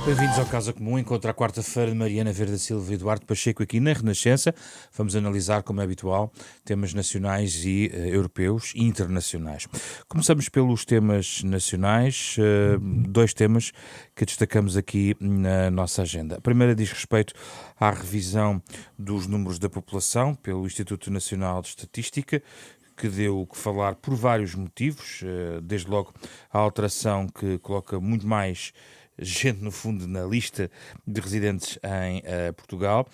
Bem-vindos ao Casa Comum, encontro à quarta-feira de Mariana Verde da Silva e Eduardo Pacheco aqui na Renascença. Vamos analisar, como é habitual, temas nacionais e europeus e internacionais. Começamos pelos temas nacionais, dois temas que destacamos aqui na nossa agenda. A primeira diz respeito à revisão dos números da população pelo Instituto Nacional de Estatística, que deu o que falar por vários motivos, desde logo a alteração que coloca muito mais gente, no fundo, na lista de residentes em Portugal.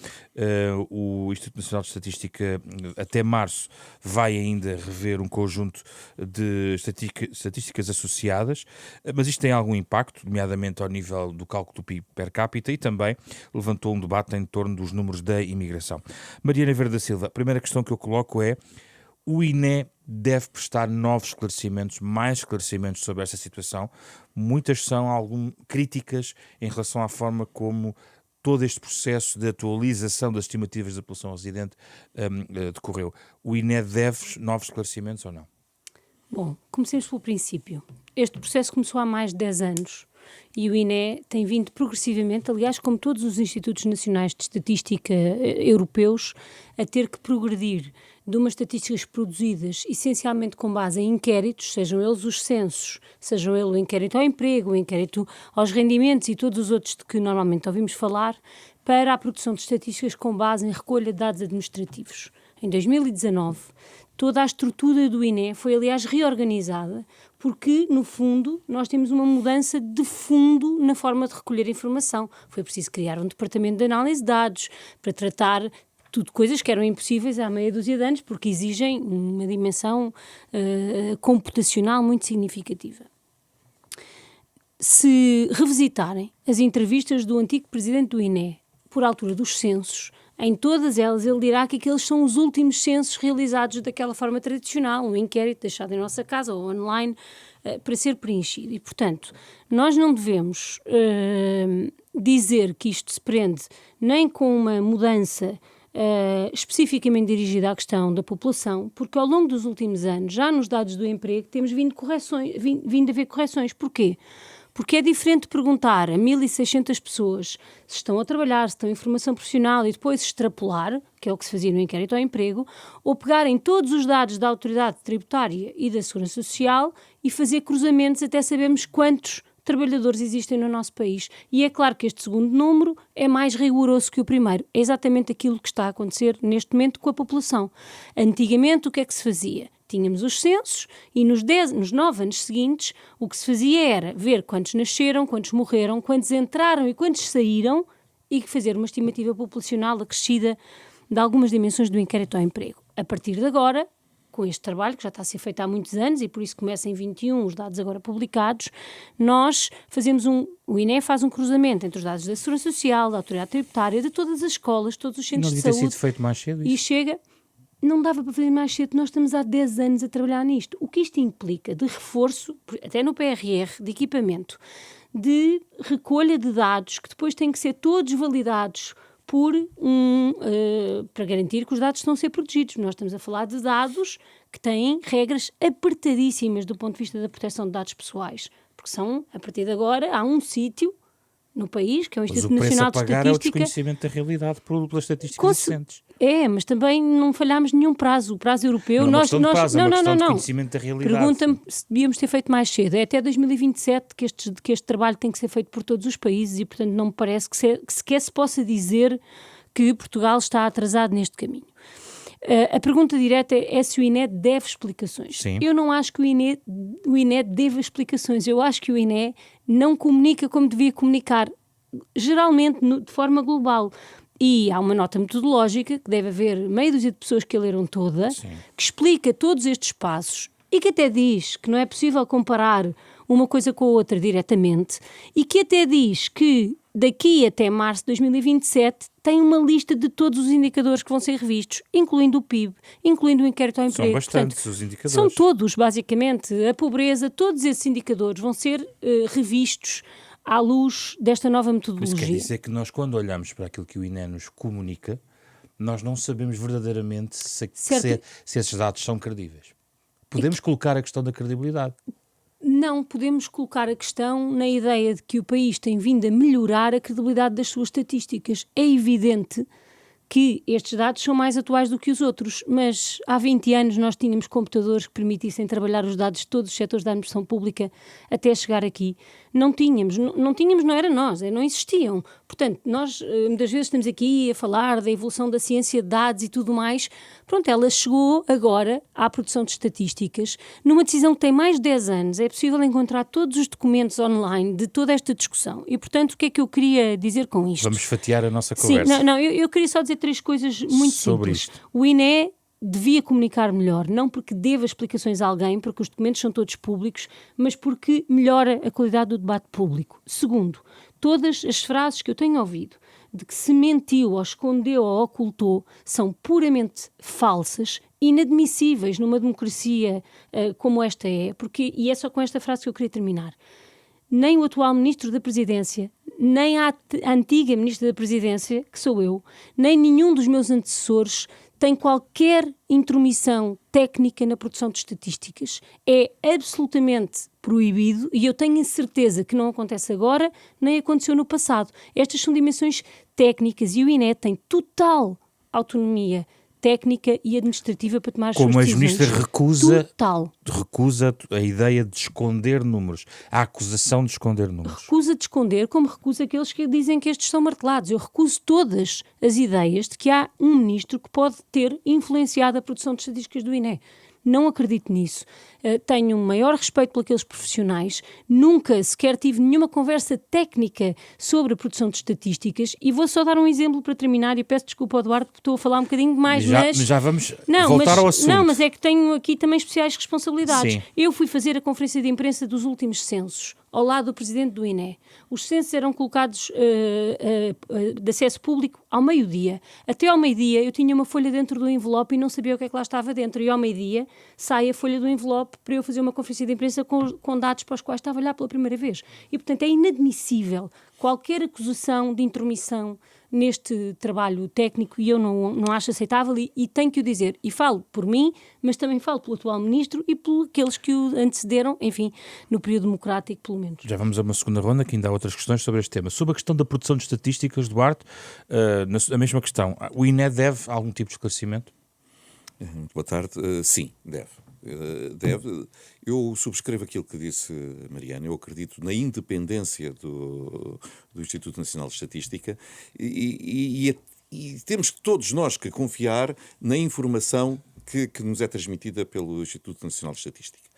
O Instituto Nacional de Estatística, até março, vai ainda rever um conjunto de estatísticas associadas, mas isto tem algum impacto, nomeadamente ao nível do cálculo do PIB per capita, e também levantou um debate em torno dos números da imigração. Mariana Verde da Silva, a primeira questão que eu coloco é: o INE deve prestar novos esclarecimentos, mais esclarecimentos sobre esta situação? Muitas são críticas em relação à forma como todo este processo de atualização das estimativas da população residente decorreu. O INE deve novos esclarecimentos ou não? Bom, comecemos pelo princípio. Este processo começou há mais de 10 anos e o INE tem vindo progressivamente, aliás, como todos os institutos nacionais de estatística europeus, a ter que progredir de umas estatísticas produzidas essencialmente com base em inquéritos, sejam eles os censos, sejam ele o inquérito ao emprego, o inquérito aos rendimentos e todos os outros de que normalmente ouvimos falar, para a produção de estatísticas com base em recolha de dados administrativos. Em 2019, toda a estrutura do INE foi, aliás, reorganizada, porque, no fundo, nós temos uma mudança de fundo na forma de recolher informação. Foi preciso criar um departamento de análise de dados para tratar tudo coisas que eram impossíveis há meia dúzia de anos, porque exigem uma dimensão computacional muito significativa. Se revisitarem as entrevistas do antigo presidente do INE, por altura dos censos, em todas elas ele dirá que aqueles são os últimos censos realizados daquela forma tradicional, um inquérito deixado em nossa casa ou online para ser preenchido. E, portanto, nós não devemos dizer que isto se prende nem com uma mudança especificamente dirigida à questão da população, porque ao longo dos últimos anos, já nos dados do emprego, temos vindo a haver correções. Porquê? Porque é diferente perguntar a 1.600 pessoas se estão a trabalhar, se estão em formação profissional e depois extrapolar, que é o que se fazia no inquérito ao emprego, ou pegarem todos os dados da Autoridade Tributária e da Segurança Social e fazer cruzamentos até sabermos quantos trabalhadores existem no nosso país. E é claro que este segundo número é mais rigoroso que o primeiro. É exatamente aquilo que está a acontecer neste momento com a população. Antigamente, o que é que se fazia? Tínhamos os censos e nos 9 anos seguintes o que se fazia era ver quantos nasceram, quantos morreram, quantos entraram e quantos saíram e fazer uma estimativa populacional acrescida de algumas dimensões do inquérito ao emprego. A partir de agora, com este trabalho, que já está a ser feito há muitos anos e por isso começa em 21 os dados agora publicados, nós fazemos o INE faz um cruzamento entre os dados da Segurança Social, da Autoridade Tributária, de todas as escolas, todos os centros de saúde. Não devia ter sido feito mais cedo isso? E chega... Não dava para fazer mais cedo, nós estamos há 10 anos a trabalhar nisto. O que isto implica de reforço, até no PRR, de equipamento, de recolha de dados, que depois têm que ser todos validados para garantir que os dados estão a ser protegidos. Nós estamos a falar de dados que têm regras apertadíssimas do ponto de vista da proteção de dados pessoais, porque são, a partir de agora, há um sítio no país, que é o Instituto Nacional de Estatística. Mas o preço a pagar é o desconhecimento da realidade pelas estatísticas existentes. Mas também não falhámos nenhum prazo. O prazo europeu... Não é uma questão de prazo, é uma questão de conhecimento da realidade. Pergunta-me se devíamos ter feito mais cedo. É até 2027 que este trabalho tem que ser feito por todos os países e, portanto, não me parece que sequer se possa dizer que Portugal está atrasado neste caminho. A pergunta direta é se o INE deve explicações. Sim. Eu não acho que o INE deve explicações. Eu acho que o INE não comunica como devia comunicar, geralmente de forma global. E há uma nota metodológica, que deve haver meia dúzia de pessoas que a leram toda, Sim, que explica todos estes passos e que até diz que não é possível comparar uma coisa com a outra diretamente e que até diz que daqui até março de 2027 tem uma lista de todos os indicadores que vão ser revistos, incluindo o PIB, incluindo o inquérito ao emprego. São bastantes os indicadores. São todos, basicamente, a pobreza, todos esses indicadores vão ser revistos à luz desta nova metodologia. Isso quer dizer que nós, quando olhamos para aquilo que o INE nos comunica, nós não sabemos verdadeiramente se esses dados são credíveis. Podemos colocar a questão da credibilidade. Não podemos colocar a questão na ideia de que o país tem vindo a melhorar a credibilidade das suas estatísticas. É evidente que estes dados são mais atuais do que os outros, mas há 20 anos nós tínhamos computadores que permitissem trabalhar os dados de todos os setores da administração pública até chegar aqui. Não tínhamos, não era nós, não existiam. Portanto, nós muitas vezes estamos aqui a falar da evolução da ciência de dados e tudo mais. Pronto, ela chegou agora à produção de estatísticas numa decisão que tem mais de 10 anos. É possível encontrar todos os documentos online de toda esta discussão. E, portanto, o que é que eu queria dizer com isto? Vamos fatiar a nossa conversa. Sim, eu queria só dizer 3 coisas muito sobre simples. isto. O INE devia comunicar melhor, não porque deva explicações a alguém, porque os documentos são todos públicos, mas porque melhora a qualidade do debate público. Segundo, todas as frases que eu tenho ouvido de que se mentiu ou escondeu ou ocultou são puramente falsas, inadmissíveis numa democracia como esta é, e é só com esta frase que eu queria terminar. Nem o atual Ministro da Presidência, nem a antiga Ministra da Presidência, que sou eu, nem nenhum dos meus antecessores tem qualquer intromissão técnica na produção de estatísticas. É absolutamente proibido e eu tenho a certeza que não acontece agora, nem aconteceu no passado. Estas são dimensões técnicas e o INE tem total autonomia técnica e administrativa para tomar as suas decisões. Como a Ministra recusa a ideia de esconder números, a acusação de esconder números. Recusa de esconder, como recusa aqueles que dizem que estes são martelados. Eu recuso todas as ideias de que há um ministro que pode ter influenciado a produção de estatísticas do INE. Não acredito nisso. Tenho um maior respeito por aqueles profissionais. Nunca sequer tive nenhuma conversa técnica sobre a produção de estatísticas e vou só dar um exemplo para terminar e peço desculpa ao Eduardo porque estou a falar um bocadinho demais, já vamos voltar ao assunto. Não, mas é que tenho aqui também especiais responsabilidades. Sim. Eu fui fazer a conferência de imprensa dos últimos censos, ao lado do presidente do INE. Os censos eram colocados de acesso público ao meio-dia. Até ao meio-dia eu tinha uma folha dentro do envelope e não sabia o que é que lá estava dentro. E ao meio-dia sai a folha do envelope para eu fazer uma conferência de imprensa com dados para os quais estava a olhar pela primeira vez. E, portanto, é inadmissível qualquer acusação de intromissão neste trabalho técnico e eu não acho aceitável e tenho que o dizer. E falo por mim, mas também falo pelo atual ministro e por aqueles que o antecederam, enfim, no período democrático, pelo menos. Já vamos a uma segunda ronda, que ainda há outras questões sobre este tema. Sobre a questão da produção de estatísticas, Duarte, a mesma questão. O INE deve algum tipo de esclarecimento? Muito boa tarde. Sim, deve. Eu subscrevo aquilo que disse a Mariana. Eu acredito na independência do Instituto Nacional de Estatística e temos todos nós que confiar na informação que nos é transmitida pelo Instituto Nacional de Estatística.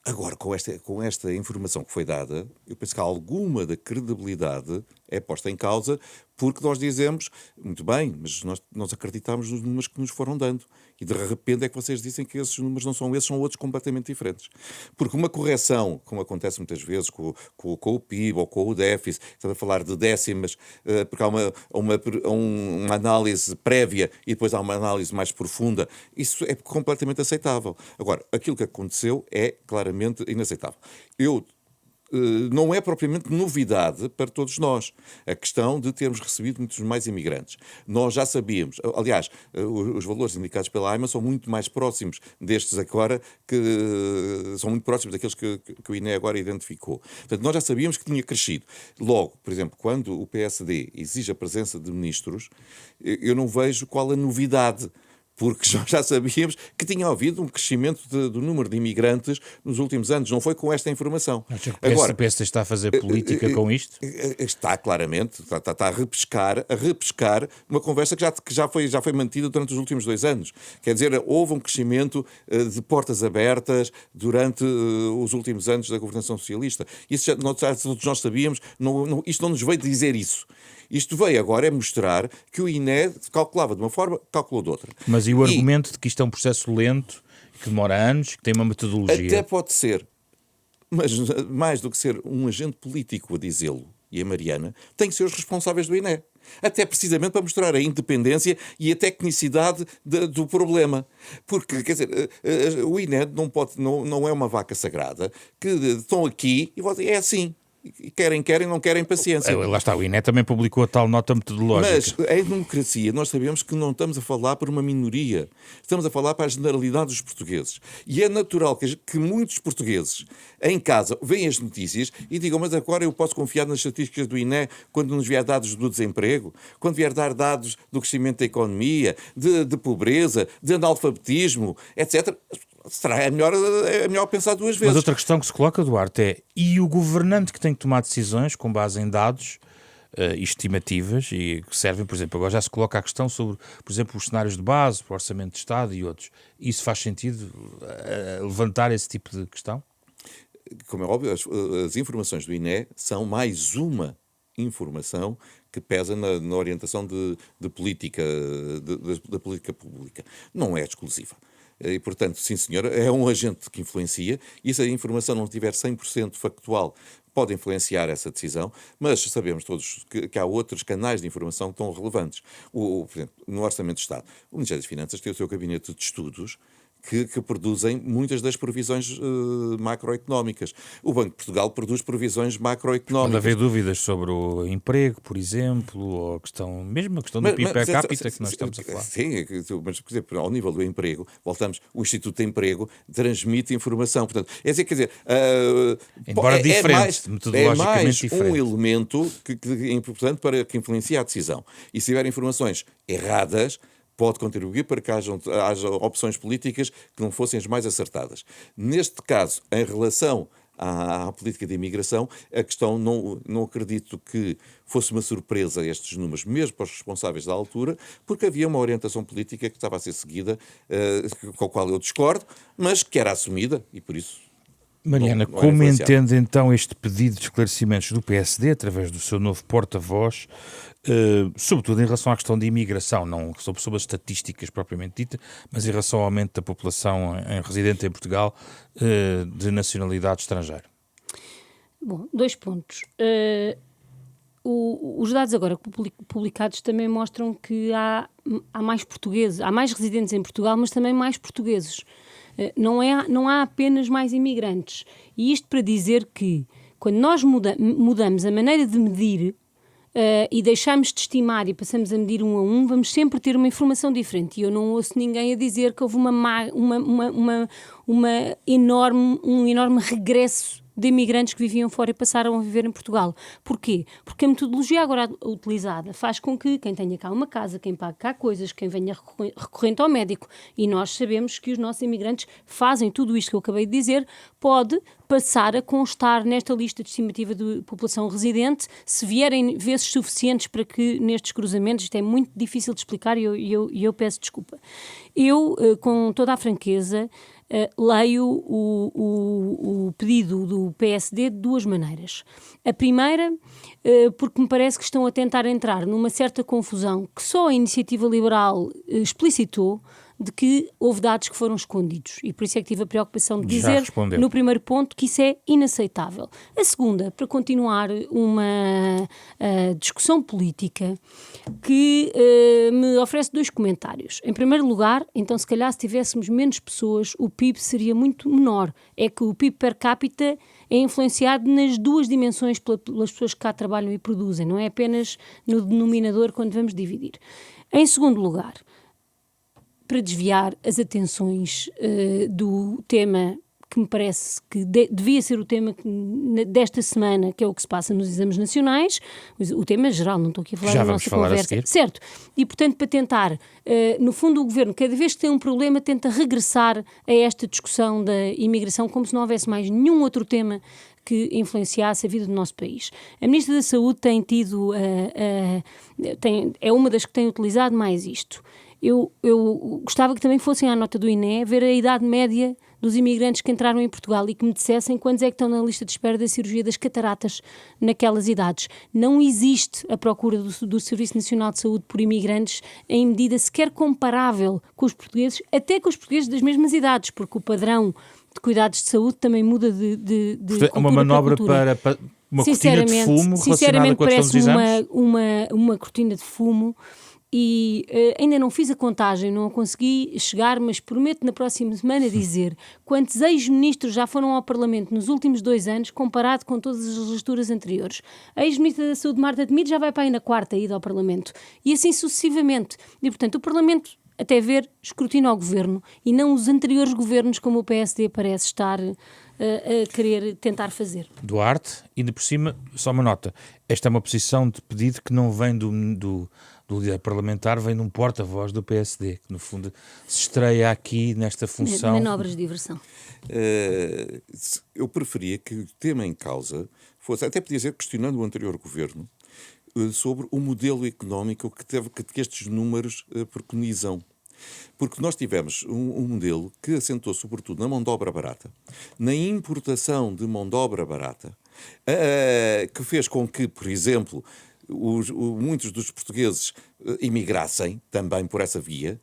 Agora, com esta informação que foi dada, eu penso que alguma da credibilidade é posta em causa, porque nós dizemos, muito bem, mas nós acreditamos nos números que nos foram dando. E de repente é que vocês dizem que esses números não são esses, são outros completamente diferentes. Porque uma correção, como acontece muitas vezes com o PIB ou com o déficit, estamos a falar de décimas, porque há uma análise prévia e depois há uma análise mais profunda, isso é completamente aceitável. Agora, aquilo que aconteceu é claramente inaceitável. Não é propriamente novidade para todos nós a questão de termos recebido muitos mais imigrantes. Nós já sabíamos, aliás, os valores indicados pela AIMA são muito mais próximos destes agora, são muito próximos daqueles que o INE agora identificou. Portanto, nós já sabíamos que tinha crescido. Logo, por exemplo, quando o PSD exige a presença de ministros, eu não vejo qual a novidade, porque já sabíamos que tinha havido um crescimento do número de imigrantes nos últimos anos. Não foi com esta informação. Agora, o PSD está a fazer política com isto? Está claramente, está a repescar uma conversa que já foi mantida durante os últimos 2 anos. Quer dizer, houve um crescimento de portas abertas durante os últimos anos da governação socialista. Isso todos nós sabíamos, isto não nos veio dizer isso. Isto veio agora mostrar que o INE calculava de uma forma, calculou de outra. Mas e o argumento de que isto é um processo lento, que demora anos, que tem uma metodologia? Até pode ser, mas mais do que ser um agente político a dizê-lo, e a Mariana, tem que ser os responsáveis do INE. Até precisamente para mostrar a independência e a tecnicidade do problema. Porque, quer dizer, o INE não é uma vaca sagrada que estão aqui e é assim. e querem, não querem paciência. Lá está, o INE também publicou a tal nota metodológica. Mas em democracia nós sabemos que não estamos a falar por uma minoria, estamos a falar para a generalidade dos portugueses. E é natural que muitos portugueses em casa veem as notícias e digam, mas agora eu posso confiar nas estatísticas do INE quando nos vier dados do desemprego, quando vier dar dados do crescimento da economia, de pobreza, de analfabetismo, etc. É melhor pensar duas vezes. Mas outra questão que se coloca, Duarte, é: e o governante que tem que tomar decisões com base em dados e estimativas, e que servem, por exemplo, agora já se coloca a questão sobre, por exemplo, os cenários de base, o Orçamento de Estado e outros. Isso faz sentido levantar esse tipo de questão? Como é óbvio, as informações do INE são mais uma informação que pesa na orientação de política, da política pública. Não é exclusiva. E, portanto, sim senhor, é um agente que influencia, e se a informação não estiver 100% factual, pode influenciar essa decisão, mas sabemos todos que há outros canais de informação que estão relevantes. Por exemplo, no Orçamento de Estado, o Ministério das Finanças tem o seu gabinete de estudos que produzem muitas das previsões macroeconómicas. O Banco de Portugal produz previsões macroeconómicas. Pode haver dúvidas sobre o emprego, por exemplo, ou mesmo a questão do PIB per capita que nós estamos a falar. Sim, mas, por exemplo, ao nível do emprego, voltamos, o Instituto de Emprego transmite informação. Portanto, quer dizer, embora diferente, metodologicamente diferente. É mais um elemento que é importante para que influencie a decisão. E se tiver informações erradas, pode contribuir para que haja opções políticas que não fossem as mais acertadas. Neste caso, em relação à política de imigração, a questão não acredito que fosse uma surpresa estes números, mesmo para os responsáveis da altura, porque havia uma orientação política que estava a ser seguida, com a qual eu discordo, mas que era assumida e por isso... Mariana, como entende então este pedido de esclarecimentos do PSD, através do seu novo porta-voz, sobretudo em relação à questão de imigração, não sobre as estatísticas propriamente dita, mas em relação ao aumento da população residente em Portugal de nacionalidade estrangeira? Bom, 2 pontos. Os dados agora publicados também mostram que há mais portugueses, há mais residentes em Portugal, mas também mais portugueses. Não há apenas mais imigrantes. E isto para dizer que, quando nós mudamos a maneira de medir e deixamos de estimar e passamos a medir 1 a 1, vamos sempre ter uma informação diferente. E eu não ouço ninguém a dizer que houve um enorme regresso de imigrantes que viviam fora e passaram a viver em Portugal. Porquê? Porque a metodologia agora utilizada faz com que quem tenha cá uma casa, quem pague cá coisas, quem venha recorrente ao médico, e nós sabemos que os nossos imigrantes fazem tudo isto que eu acabei de dizer, pode passar a constar nesta lista de estimativa de população residente, se vierem vezes suficientes para que nestes cruzamentos, isto é muito difícil de explicar e eu peço desculpa. Eu, com toda a franqueza, leio o pedido do PSD de 2 maneiras. A primeira, porque me parece que estão a tentar entrar numa certa confusão que só a Iniciativa Liberal explicitou, de que houve dados que foram escondidos. E por isso é que tive a preocupação de dizer, no primeiro ponto, que isso é inaceitável. A segunda, para continuar uma discussão política que me oferece 2 comentários. Em primeiro lugar, então se calhar se tivéssemos menos pessoas, o PIB seria muito menor. É que o PIB per capita é influenciado nas 2 dimensões pelas pessoas que cá trabalham e produzem, não é apenas no denominador quando vamos dividir. Em segundo lugar, para desviar as atenções do tema que me parece que devia ser o tema desta semana, que é o que se passa nos exames nacionais, o tema geral, não estou aqui a falar da nossa conversa. Certo. E, portanto, para tentar, no fundo, o Governo, cada vez que tem um problema, tenta regressar a esta discussão da imigração como se não houvesse mais nenhum outro tema que influenciasse a vida do nosso país. A Ministra da Saúde tem tido, é uma das que tem utilizado mais isto. Eu gostava que também fossem à nota do INE ver a idade média dos imigrantes que entraram em Portugal e que me dissessem quantos é que estão na lista de espera da cirurgia das cataratas naquelas idades. Não existe a procura do Serviço Nacional de Saúde por imigrantes em medida sequer comparável com os portugueses, até com os portugueses das mesmas idades, porque o padrão de cuidados de saúde também muda de cultura uma manobra para uma cortina de fumo relacionada com a questão dos exames? Uma cortina de fumo e ainda não fiz a contagem, não consegui chegar, mas prometo na próxima semana dizer quantos ex-ministros já foram ao Parlamento nos últimos 2 anos, comparado com todas as legislaturas anteriores. A ex-ministra da Saúde, Marta Temido, já vai para aí na 4ª ida ao Parlamento. E assim sucessivamente. E, portanto, o Parlamento, até ver, escrutina ao governo e não os anteriores governos, como o PSD parece estar a querer tentar fazer. Duarte, ainda por cima, só uma nota. Esta é uma posição de pedido que não vem do líder parlamentar, vem de um porta-voz do PSD, que no fundo se estreia aqui nesta função. Manobras de diversão. Eu preferia que o tema em causa fosse, até podia ser questionando o anterior governo, sobre o modelo económico que estes números preconizam. Porque nós tivemos um modelo que assentou sobretudo na mão de obra barata, na importação de mão de obra barata, que fez com que, por exemplo, muitos dos portugueses imigrassem também por essa via.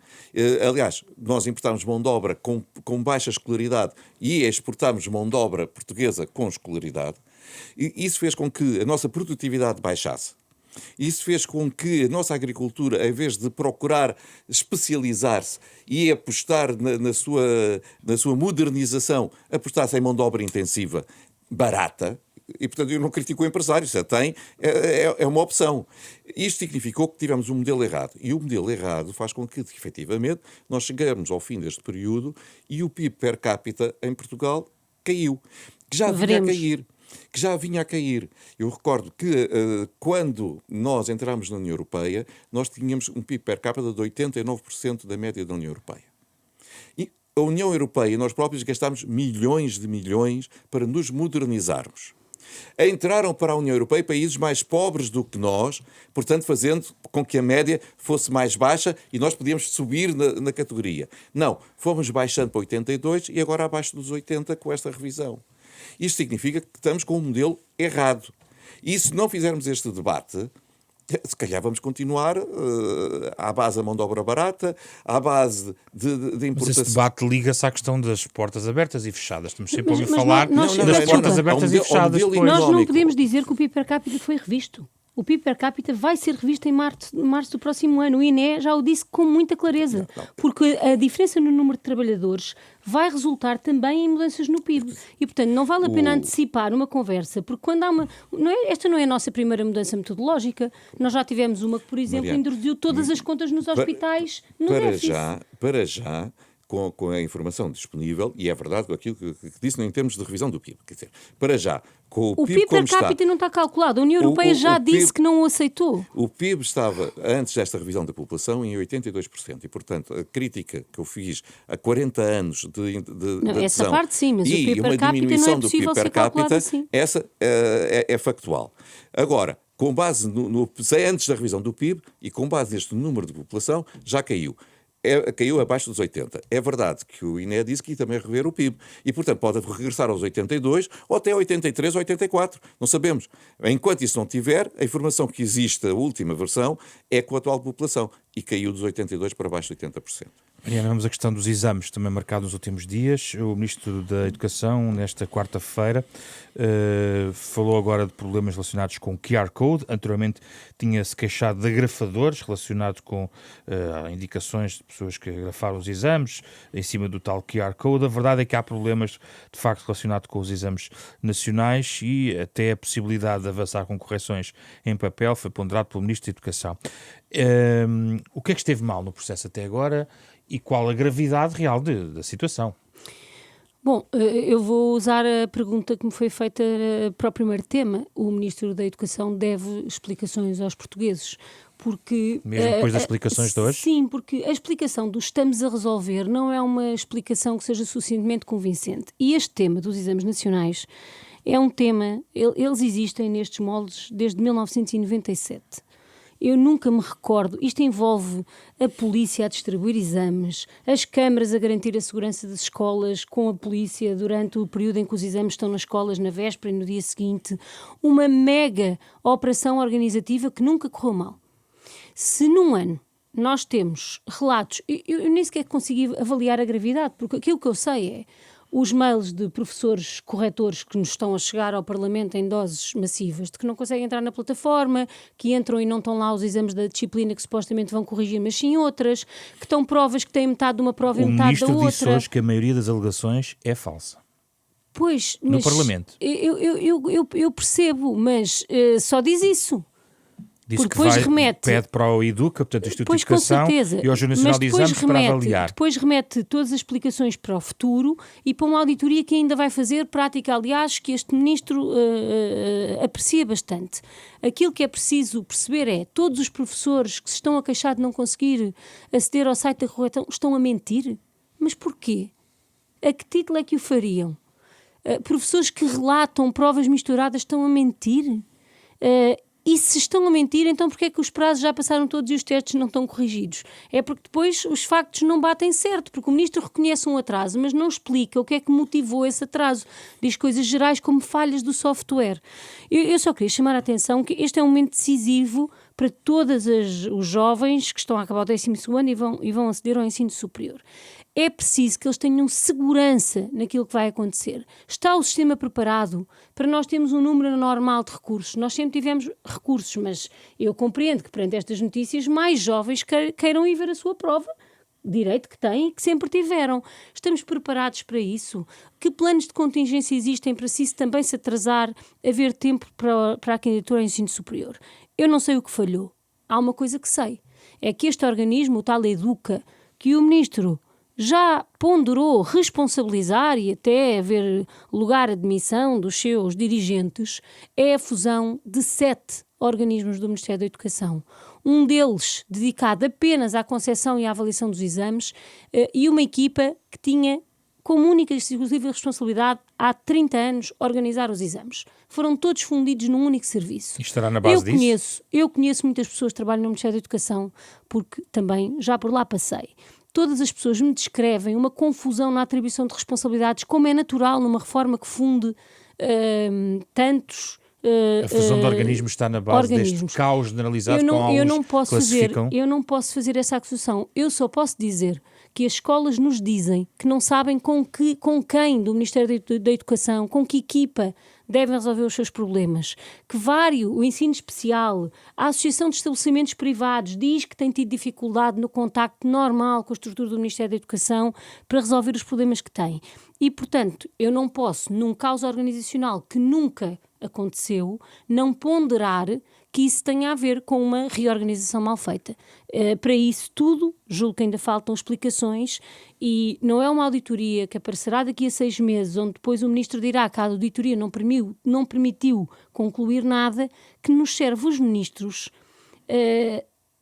Aliás, nós importámos mão de obra com baixa escolaridade e exportámos mão de obra portuguesa com escolaridade. E isso fez com que a nossa produtividade baixasse. Isso fez com que a nossa agricultura, em vez de procurar especializar-se e apostar na sua modernização, apostasse em mão de obra intensiva barata. E, portanto, eu não critico o empresário, se a tem, é uma opção. Isto significou que tivemos um modelo errado. E o modelo errado faz com que, efetivamente, nós chegamos ao fim deste período e o PIB per capita em Portugal caiu. Que já vinha a cair. Eu recordo que quando nós entramos na União Europeia, nós tínhamos um PIB per capita de 89% da média da União Europeia. E a União Europeia, nós próprios gastámos milhões de milhões para nos modernizarmos. Entraram para a União Europeia países mais pobres do que nós, portanto fazendo com que a média fosse mais baixa e nós podíamos subir na categoria. Não, fomos baixando para 82 e agora abaixo dos 80 com esta revisão. Isto significa que estamos com um modelo errado. E se não fizermos este debate, se calhar vamos continuar à base da mão de obra barata, à base de importação. Mas esse debate liga-se à questão das portas abertas e fechadas. Estamos sempre a ouvir falar das portas abertas e fechadas. Nós não podemos dizer que o PIB per capita foi revisto. O PIB per capita vai ser revisto em março do próximo ano. O INE já o disse com muita clareza. Porque a diferença no número de trabalhadores vai resultar também em mudanças no PIB. E, portanto, não vale a pena antecipar uma conversa, porque quando há uma... esta não é a nossa primeira mudança metodológica. Nós já tivemos uma que, por exemplo, introduziu todas as contas nos hospitais no déficit. Para já, com a informação disponível, e é verdade com aquilo que disse em termos de revisão do PIB, quer dizer, para já, com o PIB per capita não está calculado. A União Europeia já disse que não o aceitou. O PIB estava, antes desta revisão da população, em 82%. E, portanto, a crítica que eu fiz há 40 anos de não, essa parte sim, mas o PIB per capita não é possível ser calculado assim. Essa é factual. Agora, com base antes da revisão do PIB e com base neste número de população, já caiu. Caiu abaixo dos 80. É verdade que o INE disse que ia também rever o PIB. E, portanto, pode regressar aos 82 ou até 83 ou 84. Não sabemos. Enquanto isso não tiver, a informação que existe, a última versão, é com a atual população. E caiu dos 82 para baixo de 80%. Mariana, vamos à questão dos exames, também marcado nos últimos dias. O Ministro da Educação, nesta quarta-feira, falou agora de problemas relacionados com o QR Code. Anteriormente tinha-se queixado de agrafadores relacionados com indicações de pessoas que agrafaram os exames em cima do tal QR Code. A verdade é que há problemas, de facto, relacionados com os exames nacionais e até a possibilidade de avançar com correções em papel foi ponderado pelo Ministro da Educação. O que é que esteve mal no processo até agora e qual a gravidade real da situação? Bom, eu vou usar a pergunta que me foi feita para o primeiro tema. O Ministro da Educação deve explicações aos portugueses, porque... Mesmo depois das explicações de hoje? Sim, porque a explicação do estamos a resolver não é uma explicação que seja suficientemente convincente. E este tema dos exames nacionais é um tema... Eles existem nestes moldes desde 1997. Eu nunca me recordo, isto envolve a polícia a distribuir exames, as câmaras a garantir a segurança das escolas com a polícia durante o período em que os exames estão nas escolas, na véspera e no dia seguinte, uma mega operação organizativa que nunca correu mal. Se num ano nós temos relatos, eu nem sequer consegui avaliar a gravidade, porque aquilo que eu sei é os mails de professores corretores que nos estão a chegar ao Parlamento em doses massivas, de que não conseguem entrar na plataforma, que entram e não estão lá os exames da disciplina que supostamente vão corrigir, mas sim outras, que estão provas que têm metade de uma prova e metade da outra. O ministro disse hoje que a maioria das alegações é falsa. Pois, no Parlamento. Eu percebo, mas só diz isso. Disse que pede para o Educa, portanto, o Instituto de Educação e ao Jornal Nacional de Exames para avaliar. Depois remete todas as explicações para o futuro e para uma auditoria que ainda vai fazer, prática, aliás, que este ministro aprecia bastante. Aquilo que é preciso perceber é, todos os professores que se estão a queixar de não conseguir aceder ao site da correção estão a mentir? Mas porquê? A que título é que o fariam? Professores que relatam provas misturadas estão a mentir? E se estão a mentir, então porquê é que os prazos já passaram todos e os testes não estão corrigidos? É porque depois os factos não batem certo, porque o ministro reconhece um atraso, mas não explica o que é que motivou esse atraso. Diz coisas gerais como falhas do software. Eu só queria chamar a atenção que este é um momento decisivo para todos os jovens que estão a acabar o 12º ano e vão aceder ao ensino superior. É preciso que eles tenham segurança naquilo que vai acontecer. Está o sistema preparado para nós termos um número normal de recursos? Nós sempre tivemos recursos, mas eu compreendo que perante estas notícias mais jovens queiram ir ver a sua prova, direito que têm e que sempre tiveram. Estamos preparados para isso? Que planos de contingência existem para se isso também se atrasar, haver tempo para a candidatura ao ensino superior? Eu não sei o que falhou. Há uma coisa que sei. É que este organismo, o tal Educa, que o ministro já ponderou responsabilizar e até haver lugar à admissão dos seus dirigentes, é a fusão de 7 organismos do Ministério da Educação. Um deles dedicado apenas à concepção e à avaliação dos exames e uma equipa que tinha como única e exclusiva responsabilidade há 30 anos organizar os exames. Foram todos fundidos num único serviço. E estará na base disso? Eu conheço muitas pessoas que trabalham no Ministério da Educação porque também já por lá passei. Todas as pessoas me descrevem uma confusão na atribuição de responsabilidades, como é natural numa reforma que funde tantos a fusão de organismos está na base deste caos generalizado com alguns classificam. Eu não posso fazer essa acusação. Eu só posso dizer que as escolas nos dizem que não sabem com quem do Ministério da Educação, com que equipa devem resolver os seus problemas. Que o ensino especial, a Associação de Estabelecimentos Privados diz que tem tido dificuldade no contacto normal com a estrutura do Ministério da Educação para resolver os problemas que tem. E, portanto, eu não posso, num caos organizacional que nunca aconteceu, não ponderar que isso tenha a ver com uma reorganização mal feita. Para isso tudo, julgo que ainda faltam explicações e não é uma auditoria que aparecerá daqui a 6 meses, onde depois o ministro dirá que a auditoria não permitiu concluir nada, que nos serve. Os ministros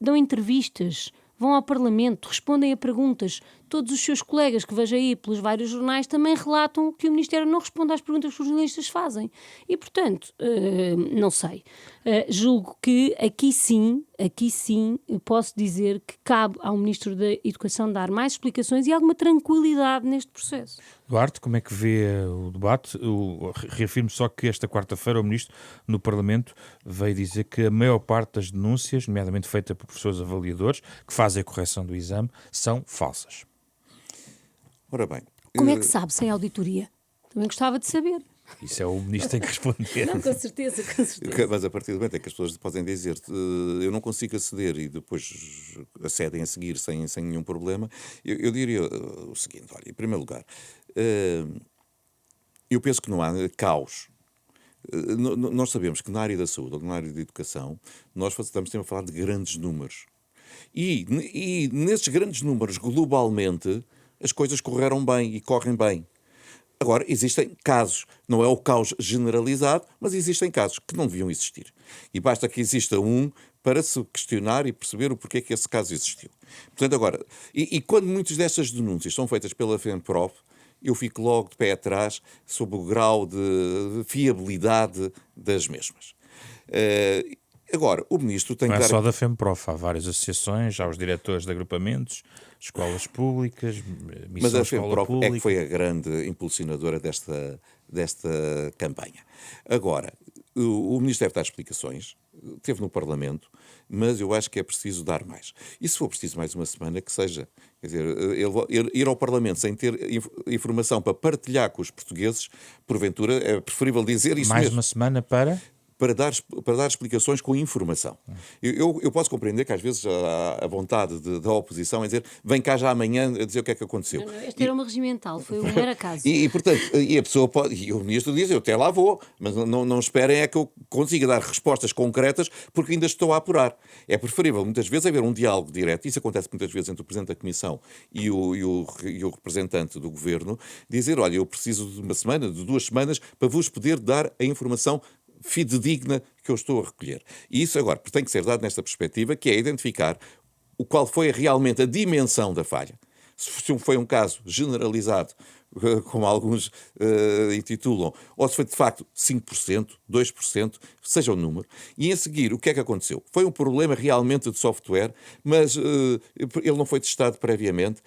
dão entrevistas, vão ao Parlamento, respondem a perguntas. Todos os seus colegas que vejo aí pelos vários jornais também relatam que o Ministério não responde às perguntas que os jornalistas fazem. E, portanto, não sei. Julgo que aqui sim, posso dizer que cabe ao Ministro da Educação dar mais explicações e alguma tranquilidade neste processo. Duarte, como é que vê o debate? Reafirmo só que esta quarta-feira o Ministro, no Parlamento, veio dizer que a maior parte das denúncias, nomeadamente feita por professores avaliadores, que fazem a correção do exame, são falsas. Ora bem... Como é que sabe sem auditoria? Também gostava de saber. Isso é o ministro que tem que responder. Não, com certeza. Mas a partir do momento em que as pessoas podem dizer eu não consigo aceder e depois acedem a seguir sem nenhum problema, eu diria o seguinte, olha, em primeiro lugar, eu penso que não há caos. Nós sabemos que na área da saúde ou na área da educação nós estamos sempre a falar de grandes números. E nesses grandes números, globalmente, as coisas correram bem e correm bem. Agora, existem casos, não é o caos generalizado, mas existem casos que não deviam existir. E basta que exista um para se questionar e perceber o porquê que esse caso existiu. Portanto, agora, e quando muitas destas denúncias são feitas pela FEMPROF, eu fico logo de pé atrás sobre o grau de fiabilidade das mesmas. Agora, o ministro tem que dar... Não é só da FEMPROF, há várias associações, há os diretores de agrupamentos, escolas públicas, mas a FEMPROF é que foi a grande impulsionadora desta campanha. Agora, o Ministro deve dar explicações, esteve no Parlamento, mas eu acho que é preciso dar mais. E se for preciso mais uma semana, que seja. Quer dizer, ir ao Parlamento sem ter informação para partilhar com os portugueses, porventura, é preferível dizer isso Mais mesmo. uma semana para Para dar explicações com informação. Eu posso compreender que às vezes há a vontade da oposição em dizer vem cá já amanhã a dizer o que é que aconteceu. Não, esta era uma regimental, foi um mero acaso. Portanto, a pessoa pode, e o ministro diz, eu até lá vou, mas não esperem é que eu consiga dar respostas concretas porque ainda estou a apurar. É preferível muitas vezes haver um diálogo direto, isso acontece muitas vezes entre o Presidente da Comissão e o representante do Governo, dizer, olha, eu preciso de uma semana, de 2 semanas, para vos poder dar a informação fidedigna que eu estou a recolher. E isso agora tem que ser dado nesta perspectiva, que é identificar qual foi realmente a dimensão da falha. Se foi um caso generalizado, como alguns intitulam, ou se foi de facto 5%, 2%, seja o número. E em seguir, o que é que aconteceu? Foi um problema realmente de software, mas ele não foi testado previamente.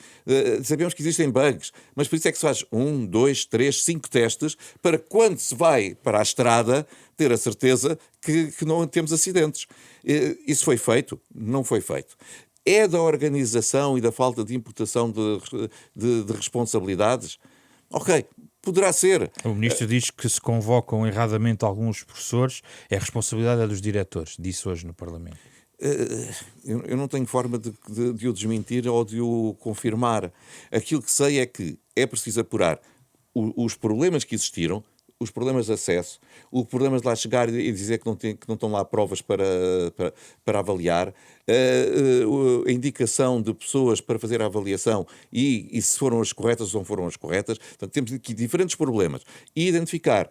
Sabemos que existem bugs, mas por isso é que se faz 1, 2, 3, 5 testes para quando se vai para a estrada ter a certeza que não temos acidentes. Isso foi feito? Não foi feito. É da organização e da falta de imputação de responsabilidades? Ok, poderá ser. O ministro diz que se convocam erradamente alguns professores, a responsabilidade é dos diretores, disse hoje no Parlamento. Eu não tenho forma de o desmentir ou de o confirmar. Aquilo que sei é que é preciso apurar os problemas que existiram, os problemas de acesso, os problemas de lá chegar e dizer que não estão lá provas para avaliar, a indicação de pessoas para fazer a avaliação e se foram as corretas ou não foram as corretas. Portanto, temos aqui diferentes problemas. E identificar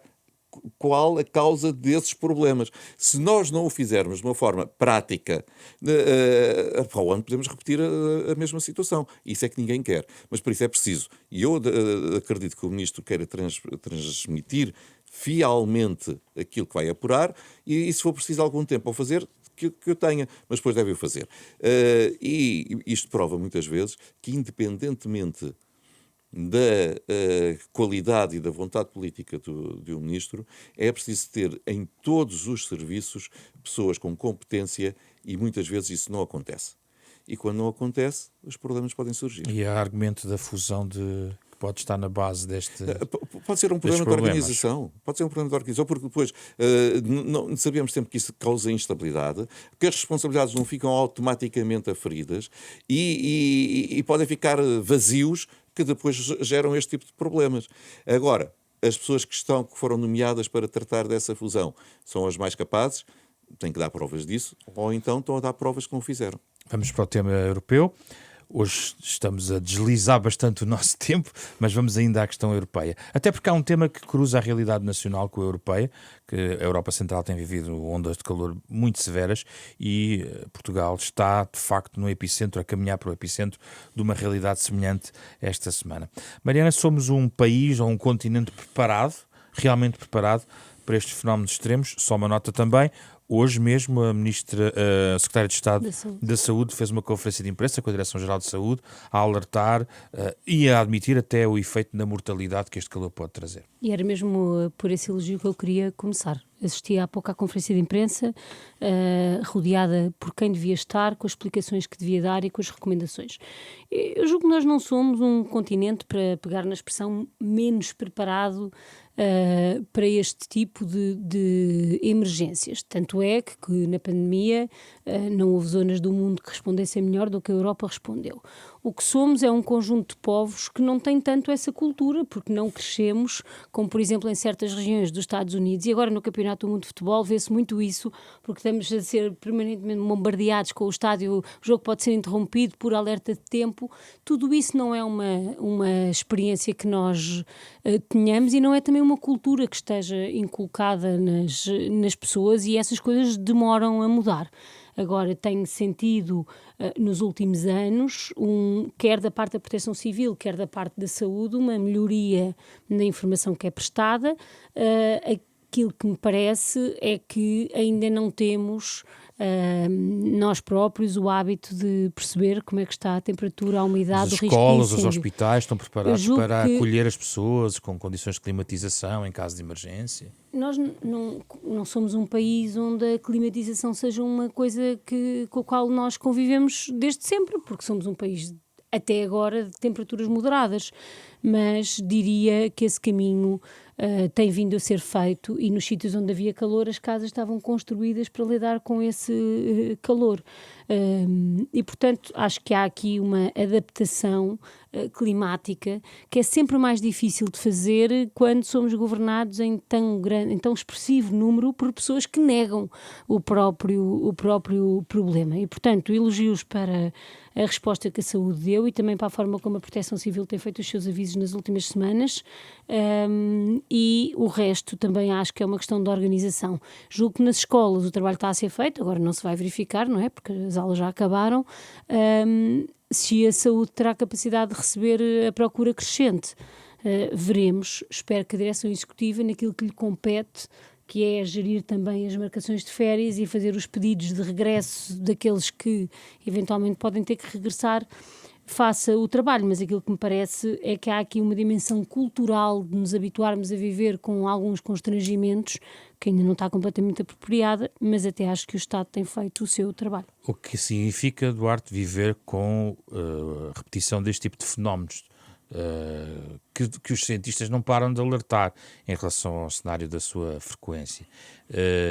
qual a causa desses problemas. Se nós não o fizermos de uma forma prática, para o ano podemos repetir a mesma situação. Isso é que ninguém quer. Mas por isso é preciso. E eu acredito que o Ministro queira transmitir fielmente aquilo que vai apurar e se for preciso algum tempo ao fazer, que eu tenha, mas depois deve o fazer. E isto prova muitas vezes que, independentemente da qualidade e da vontade política de um ministro, é preciso ter em todos os serviços pessoas com competência e muitas vezes isso não acontece. E quando não acontece, os problemas podem surgir. E há argumento da fusão que pode estar na base deste... Pode ser um problema de organização. Pode ser um problema de organização, porque depois não sabemos sempre que isso causa instabilidade, que as responsabilidades não ficam automaticamente aferidas e podem ficar vazios que depois geram este tipo de problemas. Agora, as pessoas que foram nomeadas para tratar dessa fusão são as mais capazes, têm que dar provas disso, ou então estão a dar provas que não fizeram. Vamos para o tema europeu. Hoje estamos a deslizar bastante o nosso tempo, mas vamos ainda à questão europeia. Até porque há um tema que cruza a realidade nacional com a europeia, que a Europa Central tem vivido ondas de calor muito severas e Portugal está, de facto, no epicentro, a caminhar para o epicentro de uma realidade semelhante esta semana. Mariana, somos um país ou um continente preparado, realmente preparado para estes fenómenos extremos? Só uma nota também. Hoje mesmo a Secretária de Estado da Saúde fez uma conferência de imprensa com a Direção-Geral de Saúde a alertar e a admitir até o efeito na mortalidade que este calor pode trazer. E era mesmo por esse elogio que eu queria começar. Assisti há pouco à conferência de imprensa, rodeada por quem devia estar, com as explicações que devia dar e com as recomendações. Eu julgo que nós não somos um continente, para pegar na expressão, menos preparado para este tipo de emergências. Tanto é que na pandemia não houve zonas do mundo que respondessem melhor do que a Europa respondeu. O que somos é um conjunto de povos que não tem tanto essa cultura, porque não crescemos, como por exemplo em certas regiões dos Estados Unidos, e agora no Campeonato do Mundo de Futebol vê-se muito isso, porque estamos a ser permanentemente bombardeados com o estádio, o jogo pode ser interrompido por alerta de tempo. Tudo isso não é uma experiência que nós tenhamos e não é também uma cultura que esteja inculcada nas pessoas, e essas coisas demoram a mudar. Agora, tenho sentido nos últimos anos, quer da parte da Proteção Civil, quer da parte da saúde, uma melhoria na informação que é prestada. Aquilo que me parece é que ainda não temos nós próprios o hábito de perceber como é que está a temperatura, a umidade, o risco de escolas, os incêndio. hospitais estão preparados julgo para que- acolher as pessoas com condições de climatização em caso de emergência? Nós não somos um país onde a climatização seja uma coisa com a qual nós convivemos desde sempre, porque somos um país, até agora, de temperaturas moderadas. Mas diria que esse caminho tem vindo a ser feito, e nos sítios onde havia calor as casas estavam construídas para lidar com esse calor. E, portanto, acho que há aqui uma adaptação climática que é sempre mais difícil de fazer quando somos governados em tão expressivo número por pessoas que negam o próprio problema. E, portanto, elogios para a resposta que a saúde deu e também para a forma como a Proteção Civil tem feito os seus avisos nas últimas semanas, e o resto também acho que é uma questão de organização. Julgo que nas escolas o trabalho está a ser feito, agora não se vai verificar, não é? Porque as aulas já acabaram. Se a saúde terá capacidade de receber a procura crescente, veremos. Espero que a direção executiva, naquilo que lhe compete, que é gerir também as marcações de férias e fazer os pedidos de regresso daqueles que eventualmente podem ter que regressar, faça o trabalho. Mas aquilo que me parece é que há aqui uma dimensão cultural de nos habituarmos a viver com alguns constrangimentos que ainda não está completamente apropriada, mas até acho que o Estado tem feito o seu trabalho. O que significa, Duarte, viver com a repetição deste tipo de fenómenos que os cientistas não param de alertar em relação ao cenário da sua frequência.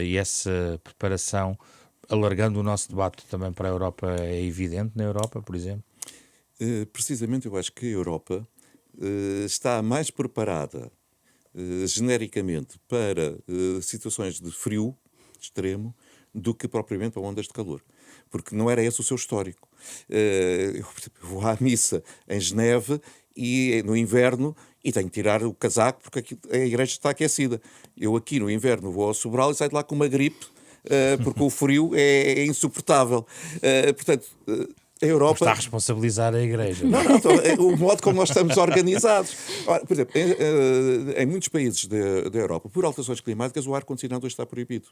E essa preparação, alargando o nosso debate também para a Europa, é evidente na Europa, por exemplo? Precisamente, eu acho que a Europa está mais preparada genericamente para situações de frio extremo do que propriamente para ondas de calor. Porque não era esse o seu histórico. Eu vou à missa em Geneve e no inverno e tenho que tirar o casaco porque aqui a igreja está aquecida. Eu aqui no inverno vou ao Sobral e saio de lá com uma gripe porque o frio é insuportável. Portanto, a Europa... Está a responsabilizar a igreja. Não, o modo como nós estamos organizados. Ora, por exemplo, em muitos países da Europa, por alterações climáticas, o ar-condicionado está proibido.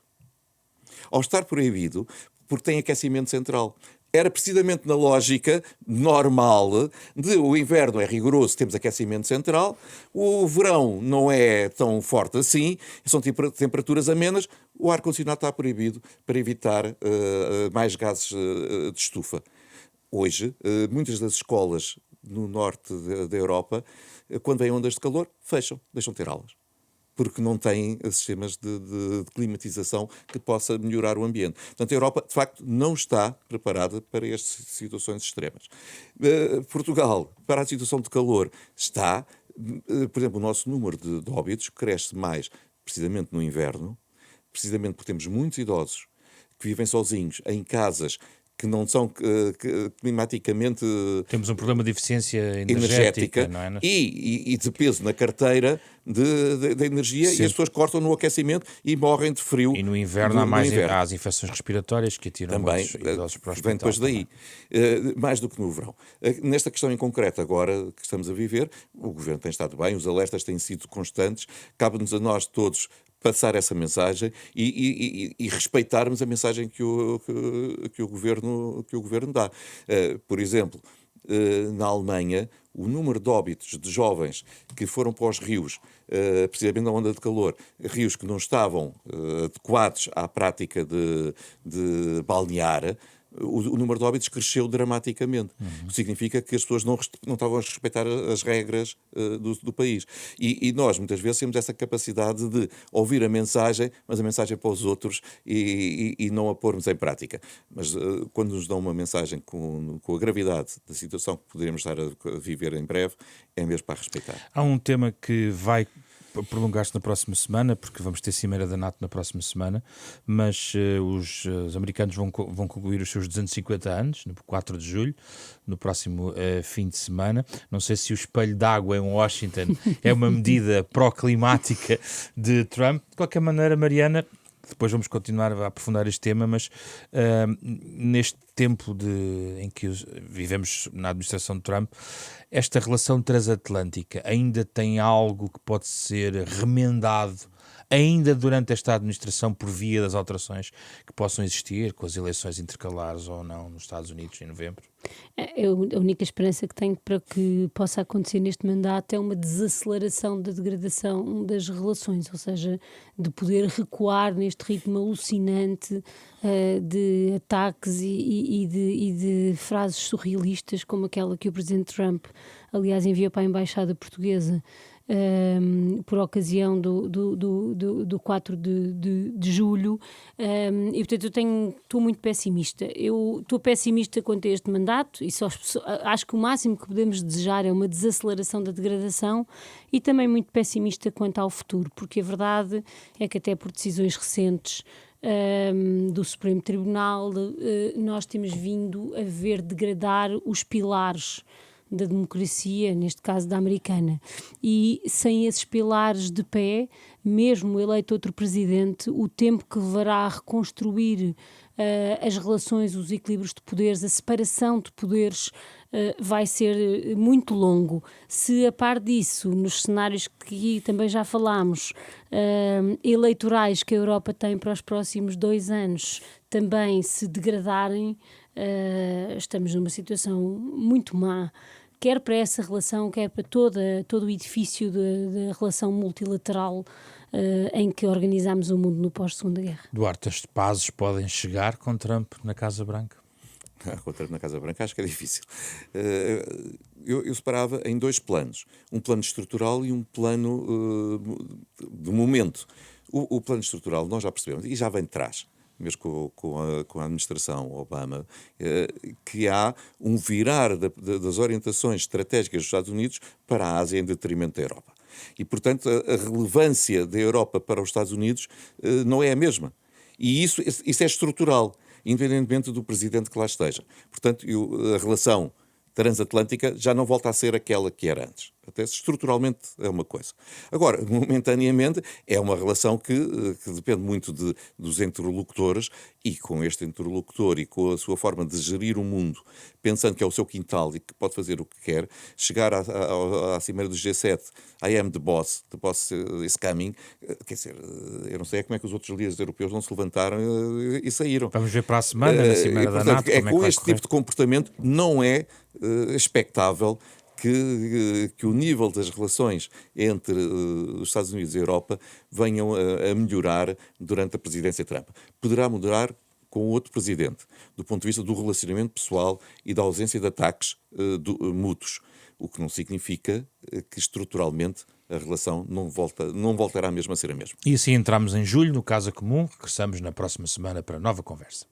Ao estar proibido, porque tem aquecimento central. Era precisamente na lógica normal de o inverno é rigoroso, temos aquecimento central, o verão não é tão forte assim, são temperaturas amenas, o ar-condicionado está proibido para evitar mais gases de estufa. Hoje, muitas das escolas no norte da Europa, quando vêm ondas de calor, fecham, deixam de ter aulas. Porque não têm sistemas de climatização que possa melhorar o ambiente. Portanto, a Europa, de facto, não está preparada para estas situações extremas. Portugal, para a situação de calor, está. Por exemplo, o nosso número de óbitos cresce mais precisamente no inverno, precisamente porque temos muitos idosos que vivem sozinhos em casas que não são climaticamente... Temos um problema de eficiência energética não é? E de peso na carteira de energia. Sim. E as pessoas cortam no aquecimento e morrem de frio. E no inverno há as infecções respiratórias que atiram também idosos para o hospital. Vem depois daí. Mais do que no verão. Nesta questão em concreto agora que estamos a viver, o Governo tem estado bem, os alertas têm sido constantes, cabe-nos a nós todos passar essa mensagem e respeitarmos a mensagem que o Governo dá. Por exemplo, na Alemanha, o número de óbitos de jovens que foram para os rios, precisamente na onda de calor, rios que não estavam adequados à prática de balnear, o número de óbitos cresceu dramaticamente. O que significa que as pessoas não estavam a respeitar as regras do país. E nós, muitas vezes, temos essa capacidade de ouvir a mensagem, mas a mensagem para os outros e não a pormos em prática. Mas quando nos dão uma mensagem com a gravidade da situação que poderíamos estar a viver em breve, é mesmo para respeitar. Há um tema que vai prolongar-se na próxima semana, porque vamos ter Cimeira da NATO na próxima semana, mas os americanos vão concluir os seus 250 anos, no 4 de julho, no próximo fim de semana. Não sei se o espelho d'água em Washington é uma medida pró-climática de Trump. De qualquer maneira, Mariana, depois vamos continuar a aprofundar este tema, mas neste tempo em que vivemos na administração de Trump, esta relação transatlântica ainda tem algo que pode ser remendado ainda durante esta administração, por via das alterações que possam existir, com as eleições intercalares ou não nos Estados Unidos em novembro? A única esperança que tenho para que possa acontecer neste mandato é uma desaceleração da degradação das relações, ou seja, de poder recuar neste ritmo alucinante de ataques e de frases surrealistas, como aquela que o Presidente Trump, aliás, enviou para a Embaixada Portuguesa por ocasião do 4 de julho, e portanto estou muito pessimista. Eu estou pessimista quanto a este mandato e acho que o máximo que podemos desejar é uma desaceleração da degradação, e também muito pessimista quanto ao futuro, porque a verdade é que até por decisões recentes do Supremo Tribunal nós temos vindo a ver degradar os pilares da democracia, neste caso da americana, e sem esses pilares de pé, mesmo eleito outro presidente, o tempo que levará a reconstruir as relações, os equilíbrios de poderes, a separação de poderes vai ser muito longo. Se a par disso, nos cenários que aqui também já falámos, eleitorais que a Europa tem para os próximos 2 anos, também se degradarem, estamos numa situação muito má, quer para essa relação, quer para todo o edifício da relação multilateral em que organizámos o mundo no pós-Segunda Guerra. Duarte, as pazes podem chegar com Trump na Casa Branca? Com Trump na Casa Branca acho que é difícil. Eu separava em 2 planos. Um plano estrutural e um plano de momento. O plano estrutural nós já percebemos, e já vem de trás, mesmo com a administração Obama, que há um virar das orientações estratégicas dos Estados Unidos para a Ásia em detrimento da Europa. E, portanto, a relevância da Europa para os Estados Unidos não é a mesma. E isso é estrutural, independentemente do presidente que lá esteja. Portanto, a relação transatlântica já não volta a ser aquela que era antes. Até se estruturalmente é uma coisa. Agora, momentaneamente, é uma relação que depende muito dos interlocutores, e com este interlocutor e com a sua forma de gerir o mundo, pensando que é o seu quintal e que pode fazer o que quer, chegar à cimeira do G7, I am the boss is coming, quer dizer, eu não sei como é que os outros líderes europeus não se levantaram e saíram. Vamos ver para a semana, na cimeira da NATO, como com este tipo de comportamento não é expectável que o nível das relações entre os Estados Unidos e a Europa venham a melhorar durante a presidência Trump. Poderá mudar com outro presidente, do ponto de vista do relacionamento pessoal e da ausência de ataques mútuos, o que não significa que estruturalmente a relação não voltará mesmo a ser a mesma. E assim entramos em julho, no Casa Comum. Regressamos na próxima semana para nova conversa.